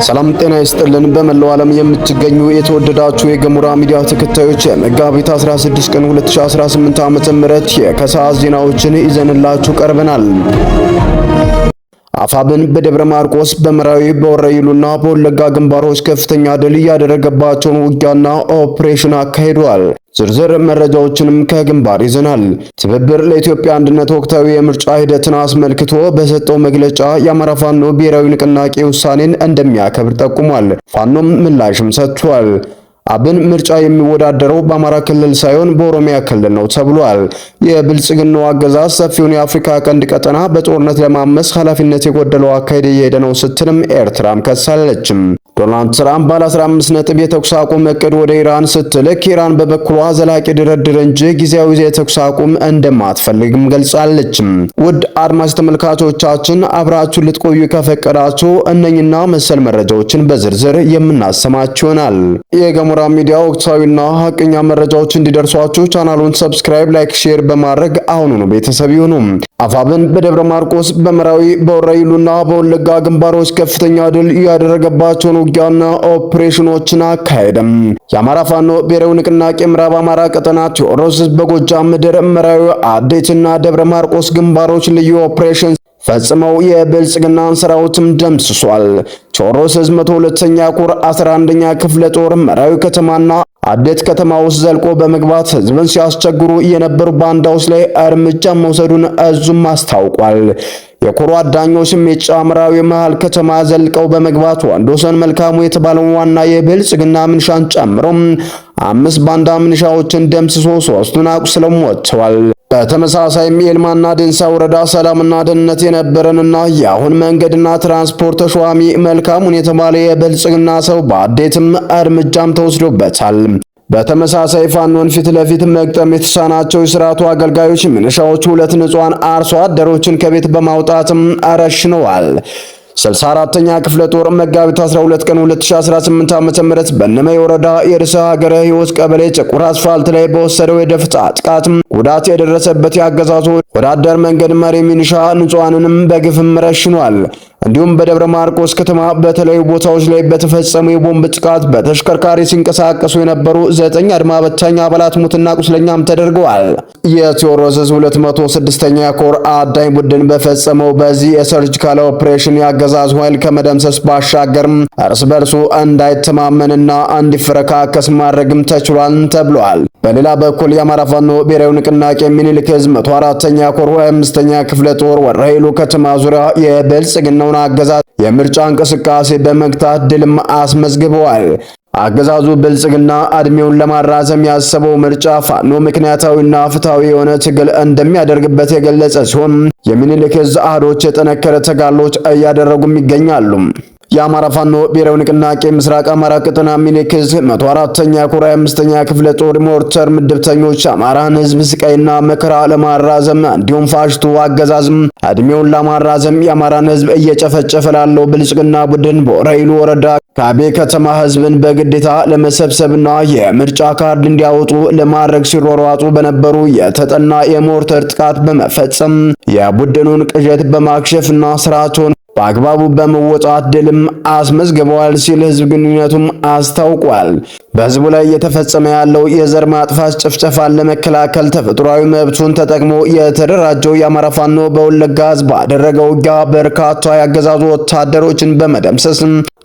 ሰላም ጤና ይስጥልን። በመላው ዓለም የምትገኙ የተወደዳችሁ የገሞራ ሚዲያ ተከታዮች መጋቢት 16 ቀን 2018 ዓ.ም የከሰዓት ዜናዎችን ይዘንላችሁ ቀርበናል። አፋብን በደብረ ማርቆስ በመራዊ በወረይሉና በወለጋ ግንባሮች ከፍተኛ ድል ያደረገባቸውን ውጊያና ኦፕሬሽን አካሂዷል። ዝርዝር መረጃዎችንም ከግንባር ይዘናል። ትብብር ለኢትዮጵያ አንድነት ወቅታዊ የምርጫ ሂደትን አስመልክቶ በሰጠው መግለጫ የአማራ ፋኖ ብሔራዊ ንቅናቄ ውሳኔን እንደሚያከብር ጠቁሟል። ፋኖም ምላሽም ሰጥቷል። አብን ምርጫ የሚወዳደረው በአማራ ክልል ሳይሆን በኦሮሚያ ክልል ነው ተብሏል። የብልጽግናው አገዛዝ ሰፊውን የአፍሪካ ቀንድ ቀጠና በጦርነት ለማመስ ኃላፊነት የጎደለው አካሄድ እየሄደ ነው ስትልም ኤርትራም ከሳለችም። ዶናልድ ትራምፕ ባለ 15 ነጥብ የተኩስ አቁም እቅድ ወደ ኢራን ስትልክ ኢራን በበኩሏ ዘላቂ ድርድር እንጂ ጊዜያዊ የተኩስ አቁም እንደማትፈልግም ገልጻለችም። ውድ አድማጭ ተመልካቾቻችን አብራችሁ ልትቆዩ ከፈቀዳችሁ እነኝና መሰል መረጃዎችን በዝርዝር የምናሰማችሁ ይሆናል። የገሞራ ሚዲያ ወቅታዊና ሀቀኛ መረጃዎች እንዲደርሷችሁ ቻናሉን ሰብስክራይብ፣ ላይክ፣ ሼር በማድረግ አሁኑኑ ቤተሰብ ይሁኑ። አፋብን በደብረ ማርቆስ በመራዊ በወረይሉና በወለጋ ግንባሮች ከፍተኛ ድል ያደረገባቸውን ውጊያና ኦፕሬሽኖችን አካሄደም። የአማራ ፋኖ ብሔራዊ ንቅናቄ ምዕራብ አማራ ቀጠና ቴዎድሮስ በጎጃም ምድር መራዊ፣ አዴትና ደብረ ማርቆስ ግንባሮች ልዩ ኦፕሬሽን ፈጽመው የብልጽግናን ሰራዊትም ደምስሷል። ቴዎድሮስ 102ኛ ኮር 11ኛ ክፍለ ጦር መራዊ ከተማና አዴት ከተማ ውስጥ ዘልቆ በመግባት ህዝብን ሲያስቸግሩ የነበሩ ባንዳዎች ላይ እርምጃ መውሰዱን እዙም አስታውቋል። የኮሩ አዳኞች ሜጫ መራዊ መሃል ከተማ ዘልቀው በመግባት ወንዶሰን መልካሙ የተባለው ዋና የብልጽግና ምንሻን ጨምሮ 5 ባንዳ ምንሻዎችን ደምስሶ 3ቱን አቁስለው ሞተዋል። በተመሳሳይም የልማና ደንሳ ወረዳ ሰላምና ደህንነት የነበረንና የአሁን መንገድና ትራንስፖርት ተሿሚ መልካሙን የተባለ የብልጽግና ሰው በአዴትም እርምጃም ተወስዶበታል። በተመሳሳይ ፋኖን ፊት ለፊት መግጠም የተሳናቸው የስርዓቱ አገልጋዮች ምንሻዎች 2 ንጹሃን አርሶ አደሮችን ከቤት በማውጣትም አረሽነዋል። 64ኛ ክፍለ ጦር መጋቢት 12 ቀን 2018 ዓ.ም በነመይ ወረዳ የርዕሰ ሀገረ ሕይወት ቀበሌ ጨቁር አስፋልት ላይ በወሰደው የደፈጣ ጥቃት ጉዳት የደረሰበት ያገዛዙ ወዳደር መንገድ መሪ ሚኒሻ ንጹሃንንም በግፍም ረሽኗል። እንዲሁም በደብረ ማርቆስ ከተማ በተለያዩ ቦታዎች ላይ በተፈጸሙ የቦምብ ጥቃት በተሽከርካሪ ሲንቀሳቀሱ የነበሩ 9 አድማ በታኝ አባላት ሙትና ቁስለኛም ተደርገዋል። የቴዎድሮስ 206ኛ ኮር አዳኝ ቡድን በፈጸመው በዚህ የሰርጂካል ኦፕሬሽን ያገዛዙ ኃይል ከመደምሰስ ባሻገርም እርስ በርሱ እንዳይተማመንና እንዲፈረካከስ ማድረግም ተችሏል ተብሏል። በሌላ በኩል የአማራ ፋኖ ብሔራዊ ንቅናቄ ምኒልክ ዕዝ 104ኛ ኮር 25ኛ ክፍለ ጦር ወረይሉ ከተማ ዙሪያ የብልጽግናውን አገዛዝ የምርጫ እንቅስቃሴ በመግታት ድልም አስመዝግበዋል። አገዛዙ ብልጽግና እድሜውን ለማራዘም ያሰበው ምርጫ ፋኖ ምክንያታዊና ፍትሃዊ የሆነ ትግል እንደሚያደርግበት የገለጸ ሲሆን የሚኒልክ ዕዝ አህዶች የጠነከረ ተጋድሎች እያደረጉም ይገኛሉ። የአማራ ፋኖ ብሔራዊ ንቅናቄ ምስራቅ አማራ ቀጠና ሚኒልክ ዕዝ 104ኛ ኮር 25ኛ ክፍለ ጦር ሞርተር ምድብተኞች አማራን ህዝብ ስቃይና መከራ ለማራዘም እንዲሁም ፋሽቱ አገዛዝም እድሜውን ለማራዘም የአማራን ህዝብ እየጨፈጨፈ ላለው ብልጽግና ቡድን በወረይሉ ወረዳ ካቤ ከተማ ህዝብን በግዴታ ለመሰብሰብና የምርጫ ካርድ እንዲያወጡ ለማድረግ ሲሯሯጡ በነበሩ የተጠና የሞርተር ጥቃት በመፈጸም የቡድኑን ቅዠት በማክሸፍና ስራቸውን በአግባቡ በመወጣት ድልም አስመዝግበዋል ሲል ህዝብ ግንኙነቱም አስታውቋል። በህዝቡ ላይ እየተፈጸመ ያለው የዘር ማጥፋት ጭፍጨፋን ለመከላከል ተፈጥሯዊ መብቱን ተጠቅሞ የተደራጀው የአማራ ፋኖ በወለጋ ህዝብ ባደረገው ውጊያ በርካታ ያገዛዙ ወታደሮችን በመደምሰስ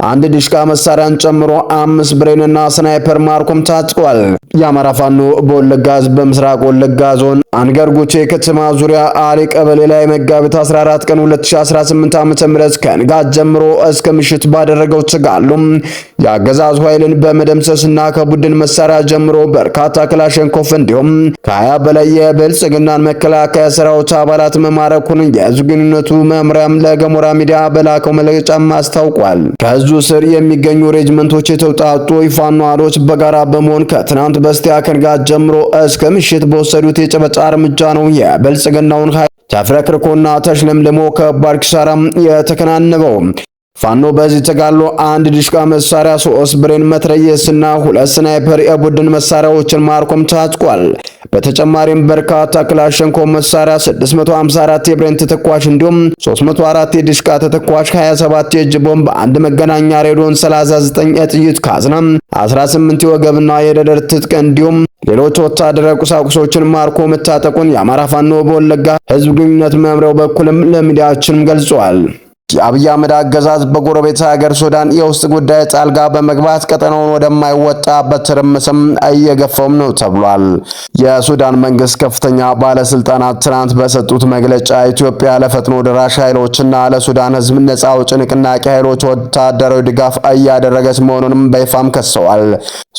1 ዲሽቃ መሳሪያን ጨምሮ 5 ብሬንና ስናይፐር ማርኮም ታጥቋል። የአማራ ፋኖ በወለጋ ህዝብ በምስራቅ ወለጋ ዞን አንገርጉቴ ከተማ ዙሪያ አሊ ቀበሌ ላይ መጋቢት 14 ቀን 2018 ዓ.ም ከንጋት ጀምሮ እስከ ምሽት ባደረገው ተጋድሎም የአገዛዙ ኃይልን በመደምሰስና ከቡድን መሳሪያ ጀምሮ በርካታ ክላሽንኮቭ እንዲሁም ከ20 በላይ የብልጽግናን መከላከያ ሰራዊት አባላት መማረኩን የህዝብ ግንኙነቱ መምሪያም ለገሞራ ሚዲያ በላከው መግለጫም አስታውቋል። ከህዝቡ ስር የሚገኙ ሬጅመንቶች የተውጣጡ የፋኖ አህዶች በጋራ በመሆን ከትናንት በስቲያ ከንጋት ጀምሮ እስከ ምሽት በወሰዱት የጨበጣ እርምጃ ነው የብልጽግናውን ኃይል ተፍረክርኮና ተሽለምልሞ ከባድ ኪሳራም የተከናነበው። ፋኖ በዚህ ተጋድሎ 1 ዲሽቃ መሳሪያ፣ 3 ብሬን መትረየስና 2 ስናይፐር የቡድን መሳሪያዎችን ማርኮም ታጥቋል። በተጨማሪም በርካታ ክላሽንኮቭ መሳሪያ፣ 654 የብሬን ተተኳሽ እንዲሁም 304 የዲሽቃ ተተኳሽ፣ 27 የእጅ ቦምብ፣ 1 መገናኛ ሬዲዮን፣ 39 የጥይት ካዝና፣ 18 የወገብና የደረት ትጥቅ እንዲሁም ሌሎች ወታደራዊ ቁሳቁሶችን ማርኮ መታጠቁን የአማራ ፋኖ በወለጋ ህዝብ ግንኙነት መምሪያው በኩልም ለሚዲያችንም ገልጿል። የአብይ አህመድ አገዛዝ በጎረቤት ሀገር ሱዳን የውስጥ ጉዳይ ጣልቃ በመግባት ቀጠናውን ወደማይወጣበት ትርምስም እየገፋውም ነው ተብሏል። የሱዳን መንግስት ከፍተኛ ባለስልጣናት ትናንት በሰጡት መግለጫ ኢትዮጵያ ለፈጥኖ ደራሽ ኃይሎችና ለሱዳን ህዝብ ነጻ አውጪ ንቅናቄ ኃይሎች ወታደራዊ ድጋፍ እያደረገች መሆኑንም በይፋም ከሰዋል።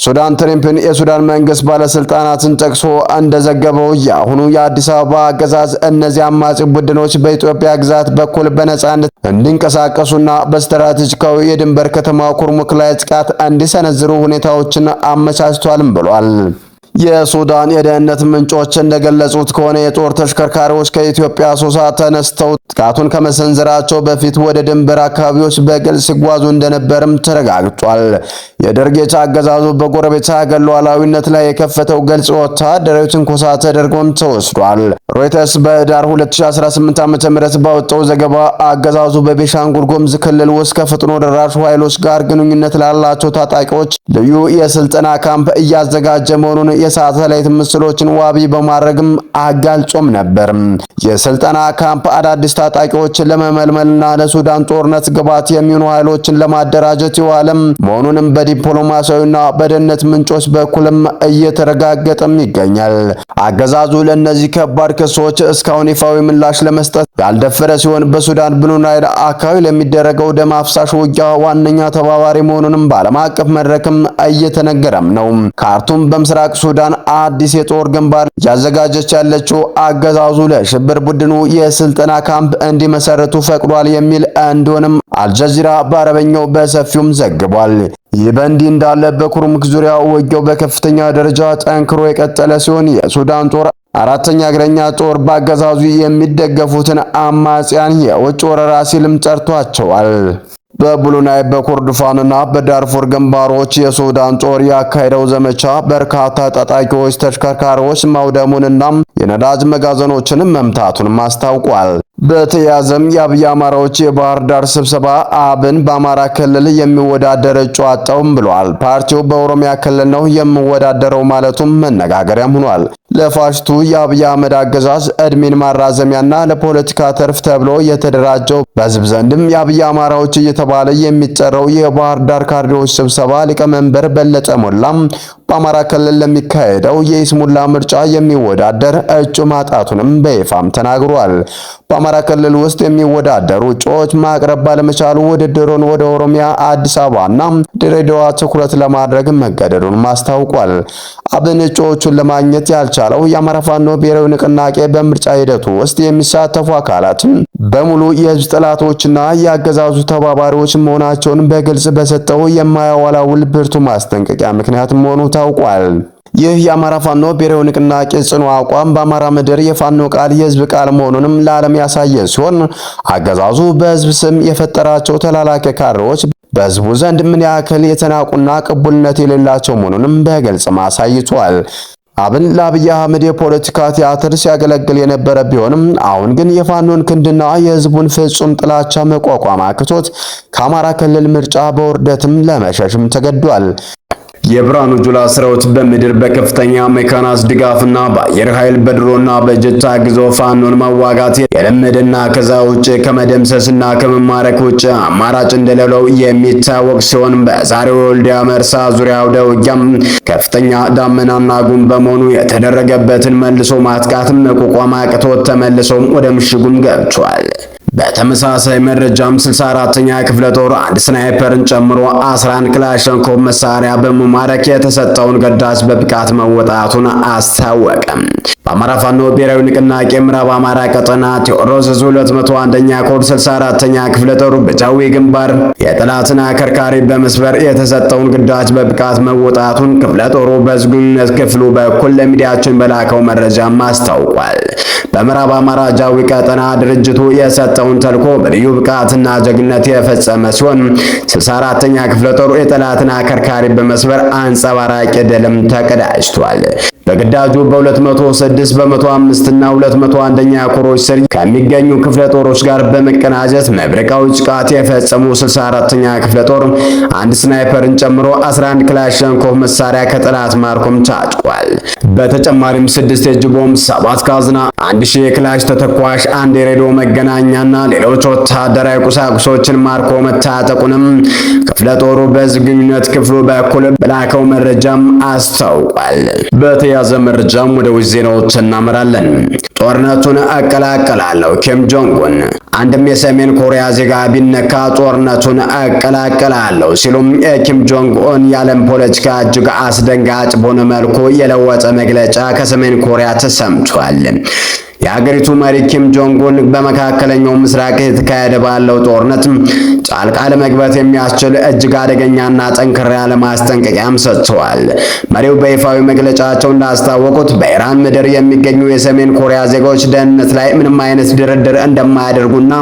ሱዳን ትሪምፕን የሱዳን መንግስት ባለስልጣናትን ጠቅሶ እንደዘገበው የአሁኑ የአዲስ አበባ አገዛዝ እነዚህ አማጺ ቡድኖች በኢትዮጵያ ግዛት በኩል በነጻነት እንዲንቀሳቀሱና በስትራቴጂካዊ የድንበር ከተማ ኩርሙክ ላይ ጥቃት እንዲሰነዝሩ ሁኔታዎችን አመቻችቷልም ብሏል። የሱዳን የደህንነት ምንጮች እንደገለጹት ከሆነ የጦር ተሽከርካሪዎች ከኢትዮጵያ አሶሳ ተነስተው ጥቃቱን ከመሰንዘራቸው በፊት ወደ ድንበር አካባቢዎች በግልጽ ሲጓዙ እንደነበርም ተረጋግጧል። የደርጌታ አገዛዙ በጎረቤት ሀገር ሉዓላዊነት ላይ የከፈተው ግልጽ ወታደራዊ ትንኮሳ ተደርጎም ተወስዷል። ሮይተርስ በህዳር 2018 ዓ.ም ባወጣው ዘገባ አገዛዙ በቤኒሻንጉል ጉሙዝ ክልል ውስጥ ከፈጥኖ ደራሽ ኃይሎች ጋር ግንኙነት ላላቸው ታጣቂዎች ልዩ የስልጠና ካምፕ እያዘጋጀ መሆኑን የሳተላይት ምስሎችን ዋቢ በማድረግም አጋልጾም ነበር። የስልጠና ካምፕ አዳዲስ ታጣቂዎችን ለመመልመልና ለሱዳን ጦርነት ግብዓት የሚሆኑ ኃይሎችን ለማደራጀት የዋለም መሆኑንም በዲፕሎማሲያዊና በደህንነት ምንጮች በኩልም እየተረጋገጠም ይገኛል። አገዛዙ ለነዚህ ከባድ ክሶች እስካሁን ይፋዊ ምላሽ ለመስጠት ያልደፈረ ሲሆን በሱዳን ብሉ ናይል አካባቢ ለሚደረገው ደም አፍሳሽ ውጊያ ዋነኛ ተባባሪ መሆኑንም በዓለም አቀፍ መድረክም እየተነገረም ነው። ካርቱም በምስራቅ ሱዳን አዲስ የጦር ግንባር ያዘጋጀች ያለችው አገዛዙ ለሽብር ቡድኑ የስልጠና ካምፕ እንዲመሰርቱ ፈቅዷል የሚል እንደሆነም አልጀዚራ በአረበኛው በሰፊውም ዘግቧል። ይህ በእንዲህ እንዳለ በኩርሙክ ዙሪያ ውጊያው በከፍተኛ ደረጃ ጠንክሮ የቀጠለ ሲሆን የሱዳን ጦር 4ኛ እግረኛ ጦር በአገዛዙ የሚደገፉትን አማጽያን የውጭ ወረራ ሲልም ጠርቷቸዋል። በብሉ ናይል በኮርዶፋንና በዳርፉር ግንባሮች የሱዳን ጦር ያካሄደው ዘመቻ በርካታ ታጣቂዎች ተሽከርካሪዎች ማውደሙንና የነዳጅ መጋዘኖችንም መምታቱን አስታውቋል። በተያዘም የአብይ አማራዎች የባህር ዳር ስብሰባ አብን በአማራ ክልል የሚወዳደር እጩ አጣውም ብሏል። ፓርቲው በኦሮሚያ ክልል ነው የሚወዳደረው ማለቱም መነጋገሪያም ሆኗል። ለፋሽቱ የአብይ አህመድ አገዛዝ እድሜን ማራዘሚያና ለፖለቲካ ተርፍ ተብሎ የተደራጀው በህዝብ ዘንድም የአብይ አማራዎች እየተባለ የሚጠራው የባህር ዳር ካድሬዎች ስብሰባ ሊቀመንበር በለጠ ሞላም በአማራ ክልል ለሚካሄደው የይስሙላ ምርጫ የሚወዳደር እጩ ማጣቱንም በይፋም ተናግሯል። በአማራ ክልል ውስጥ የሚወዳደሩ እጩዎች ማቅረብ ባለመቻሉ ውድድሩን ወደ ኦሮሚያ፣ አዲስ አበባና ድሬዳዋ ትኩረት ለማድረግ መገደዱን ማስታውቋል። አብን እጩዎቹን ለማግኘት ያልቻለው የአማራ ፋኖ ብሔራዊ ንቅናቄ በምርጫ ሂደቱ ውስጥ የሚሳተፉ አካላትን በሙሉ የህዝብ ጠላቶችና የአገዛዙ ተባባሪዎች መሆናቸውን በግልጽ በሰጠው የማያወላውል ብርቱ ማስጠንቀቂያ ምክንያት መሆኑ ታውቋል። ይህ የአማራ ፋኖ ብሔራዊ ንቅናቄ ጽኑ አቋም በአማራ ምድር የፋኖ ቃል የህዝብ ቃል መሆኑንም ለዓለም ያሳየ ሲሆን አገዛዙ በህዝብ ስም የፈጠራቸው ተላላኪ ካድሬዎች በህዝቡ ዘንድ ምን ያክል የተናቁና ቅቡልነት የሌላቸው መሆኑንም በግልጽ ማሳይቷል። አብን ለአብይ አህመድ የፖለቲካ ቲያትር ሲያገለግል የነበረ ቢሆንም አሁን ግን የፋኖን ክንድና የህዝቡን ፍጹም ጥላቻ መቋቋም አቅቶት ከአማራ ክልል ምርጫ በውርደትም ለመሸሽም ተገዷል። የብርሃኑ ጁላ ሰራዊት በምድር በከፍተኛ ሜካናይዝድ ድጋፍና በአየር ኃይል በድሮና በጀት ታግዞ ፋኖን መዋጋት የለመደና ከዛ ውጭ ከመደምሰስና ከመማረክ ውጭ አማራጭ እንደሌለው የሚታወቅ ሲሆን በዛሬው ወልዲያ መርሳ ዙሪያ አውደ ውጊያም ከፍተኛ ዳመናና ጉም በመሆኑ የተደረገበትን መልሶ ማጥቃትም መቋቋም አቅቶት ተመልሶ ወደ ምሽጉም ገብቷል። በተመሳሳይ መረጃም 64ኛ ክፍለ ጦር አንድ ስናይፐርን ጨምሮ 11 ክላሽንኮቭ መሳሪያ በመማረክ የተሰጠውን ግዳጅ በብቃት መወጣቱን አስታወቀ። በአማራ ፋኖ ብሔራዊ ንቅናቄ ምዕራብ አማራ ቀጠና ቴዎድሮስ 201ኛ ኮር 64ኛ ክፍለ ጦር በጃዊ ግንባር የጠላትን አከርካሪ በመስበር የተሰጠውን ግዳጅ በብቃት መወጣቱን ክፍለ ጦሩ በዝግጁነት ክፍሉ በኩል ለሚዲያችን በላከው መረጃም አስታውቋል። በምዕራብ አማራ ጃዊ ቀጠና ድርጅቱ የሰጠውን ተልዕኮ በልዩ ብቃትና ጀግንነት የፈጸመ ሲሆን 64ኛ ክፍለ ጦር የጠላትን አከርካሪ በመስበር አንጸባራቂ ድልም ተቀዳጅቷል። በግዳጁ በ206 በ105 እና 201ኛ ኮሮች ስር ከሚገኙ ክፍለ ጦሮች ጋር በመቀናጀት መብረቃዊ ጥቃት የፈጸሙ 64ኛ ክፍለ ጦር አንድ ስናይፐርን ጨምሮ 11 ክላሽንኮቭ መሳሪያ ከጠላት ማርኮም ታጭቋል። በተጨማሪም 6 የእጅ ቦምብ፣ 7 ካዝና፣ 1000 የክላሽ ተተኳሽ፣ 1 የሬዲዮ መገናኛና ሌሎች ወታደራዊ ቁሳቁሶችን ማርኮ መታጠቁንም ክፍለ ጦሩ በዝግጁነት ክፍሉ በኩል በላከው መረጃም አስታውቋል። በተያያዘ መረጃም ወደ ውጭ ዜናዎች እናመራለን። ጦርነቱን እቀላቀላለሁ ኪም ጆንግ ኡን አንድም የሰሜን ኮሪያ ዜጋ ቢነካ ጦርነቱን እቀላቀላለሁ ሲሉም የኪም ጆንግ ኡን የዓለም ፖለቲካ እጅግ አስደንጋጭ በሆነ መልኩ የለወጠ መግለጫ ከሰሜን ኮሪያ ተሰምቷል። የሀገሪቱ መሪ ኪም ጆንግ ኡን በመካከለኛው ምስራቅ የተካሄደ ባለው ጦርነት ጣልቃ ለመግባት የሚያስችል እጅግ አደገኛና ጠንከር ያለ ማስጠንቀቂያም ሰጥተዋል። መሪው በይፋዊ መግለጫቸው እንዳስታወቁት በኢራን ምድር የሚገኙ የሰሜን ኮሪያ ዜጎች ደህንነት ላይ ምንም አይነት ድርድር እንደማያደርጉና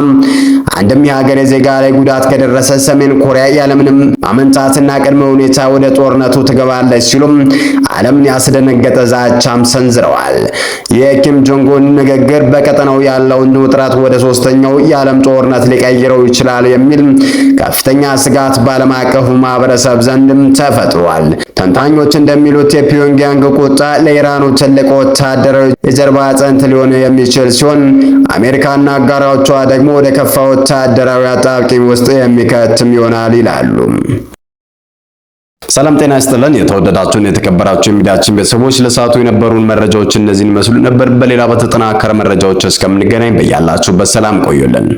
አንድም የሀገሬ ዜጋ ላይ ጉዳት ከደረሰ ሰሜን ኮሪያ ያለምንም ማመንታትና ቅድመ ሁኔታ ወደ ጦርነቱ ትገባለች ሲሉም ዓለምን ያስደነገጠ ዛቻም ሰንዝረዋል። የኪም ጆንግ ኡን ንግግር በቀጠናው ያለውን ውጥረት ወደ ሶስተኛው የዓለም ጦርነት ሊቀይረው ይችላል የሚል ከፍተኛ ስጋት በዓለም አቀፉ ማህበረሰብ ዘንድም ተፈጥሯል። ተንታኞች እንደሚሉት የፒዮንግያንግ ቁጣ ለኢራኑ ትልቅ ወታደራዊ የጀርባ አጥንት ሊሆን የሚችል ሲሆን አሜሪካና አጋሮቿ ደግሞ ወደ ከፋ ወታደራዊ አጣብቂኝ ውስጥ የሚከትም ይሆናል ይላሉ። ሰላም ጤና ይስጥልን። የተወደዳችሁን የተከበራችሁ የሚዲያችን ቤተሰቦች ለሰዓቱ የነበሩን መረጃዎች እነዚህን መስሉ ነበር። በሌላ በተጠናከረ መረጃዎች እስከምንገናኝ በያላችሁበት ሰላም ቆዩልን።